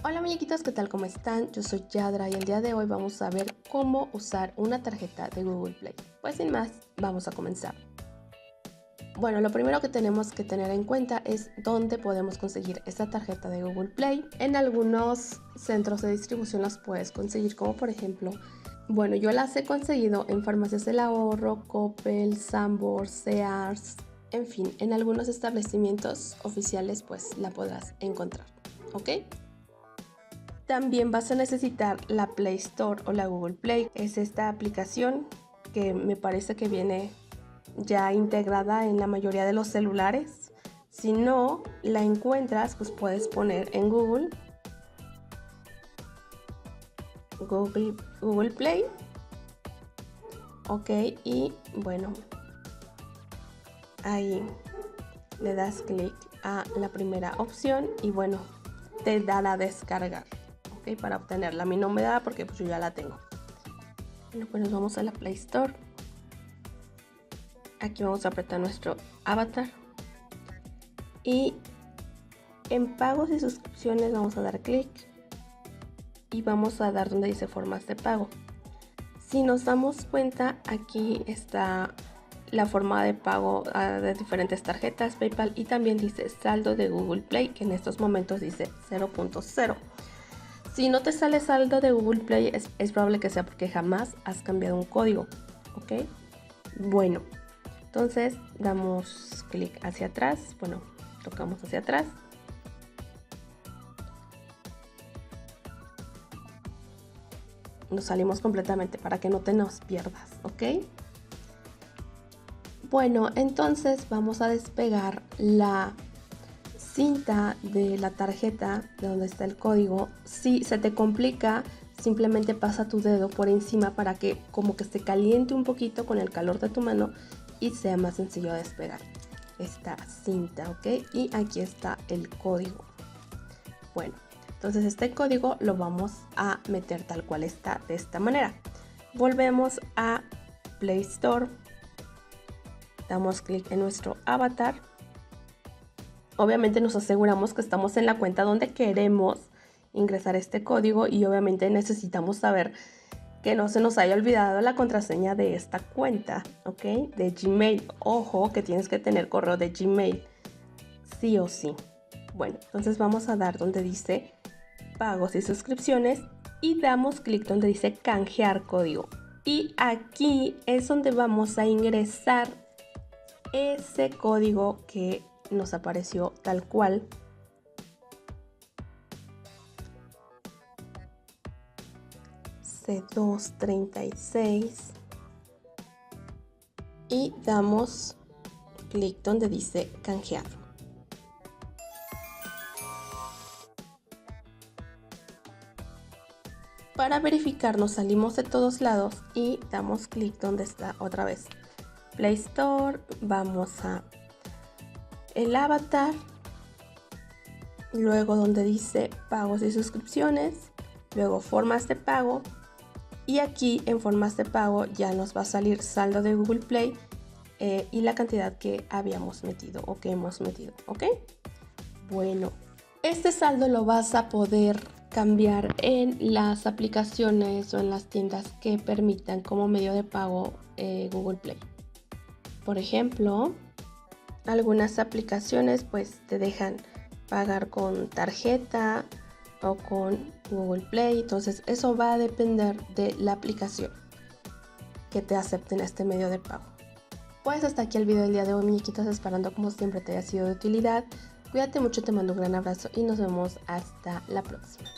Hola muñequitos, ¿qué tal? ¿Cómo están? Yo soy Yadra y el día de hoy vamos a ver cómo usar una tarjeta de Google Play. Pues sin más, vamos a comenzar. Bueno, lo primero que tenemos que tener en cuenta es dónde podemos conseguir esta tarjeta de Google Play. En algunos centros de distribución las puedes conseguir, como por ejemplo, bueno, yo las he conseguido en Farmacias del Ahorro, Coppel, Sanborns, Sears, en fin, en algunos establecimientos oficiales pues la podrás encontrar, ¿ok? También vas a necesitar la Play Store o la Google Play. Es esta aplicación que me parece que viene ya integrada en la mayoría de los celulares. Si no la encuentras, pues puedes poner en Google Play. Ok, y bueno, ahí le das clic a la primera opción y bueno, te dará a descargar. Okay, para obtenerla. A mí no me da porque pues yo ya la tengo. Bueno, pues nos vamos a la Play Store. Aquí vamos a apretar nuestro avatar. Y en pagos y suscripciones vamos a dar clic. Y vamos a dar donde dice formas de pago. Si nos damos cuenta, aquí está la forma de pago de diferentes tarjetas, PayPal, y también dice saldo de Google Play, que en estos momentos dice 0.0. Si no te sale saldo de Google Play, es probable que sea porque jamás has cambiado un código, ¿ok? Bueno, entonces damos clic hacia atrás, bueno, tocamos hacia atrás. Nos salimos completamente para que no te nos pierdas, ¿ok? Bueno, entonces vamos a despegar la cinta de la tarjeta de donde está el código. Si se te complica, simplemente pasa tu dedo por encima para que como que se caliente un poquito con el calor de tu mano y sea más sencillo despegar esta cinta, ¿ok? Y aquí está el código. Bueno, entonces este código lo vamos a meter tal cual está, de esta manera. Volvemos a Play Store, damos clic en nuestro avatar. Obviamente nos aseguramos que estamos en la cuenta donde queremos ingresar este código y obviamente necesitamos saber que no se nos haya olvidado la contraseña de esta cuenta, ¿ok? De Gmail. Ojo que tienes que tener correo de Gmail, sí o sí. Bueno, entonces vamos a dar donde dice pagos y suscripciones y damos clic donde dice canjear código. Y aquí es donde vamos a ingresar ese código que nos apareció tal cual. C236 y damos clic donde dice canjear. Para verificar nos salimos de todos lados y damos clic donde está otra vez Play Store, vamos a el avatar, luego donde dice pagos y suscripciones, luego formas de pago y aquí en formas de pago ya nos va a salir saldo de Google Play y la cantidad que habíamos metido o que hemos metido, ¿ok? Bueno, este saldo lo vas a poder cambiar en las aplicaciones o en las tiendas que permitan como medio de pago Google Play. Por ejemplo, algunas aplicaciones pues te dejan pagar con tarjeta o con Google Play, entonces eso va a depender de la aplicación que te acepten este medio de pago. Pues hasta aquí el video del día de hoy, muñequitas, esperando como siempre te haya sido de utilidad. Cuídate mucho, te mando un gran abrazo y nos vemos hasta la próxima.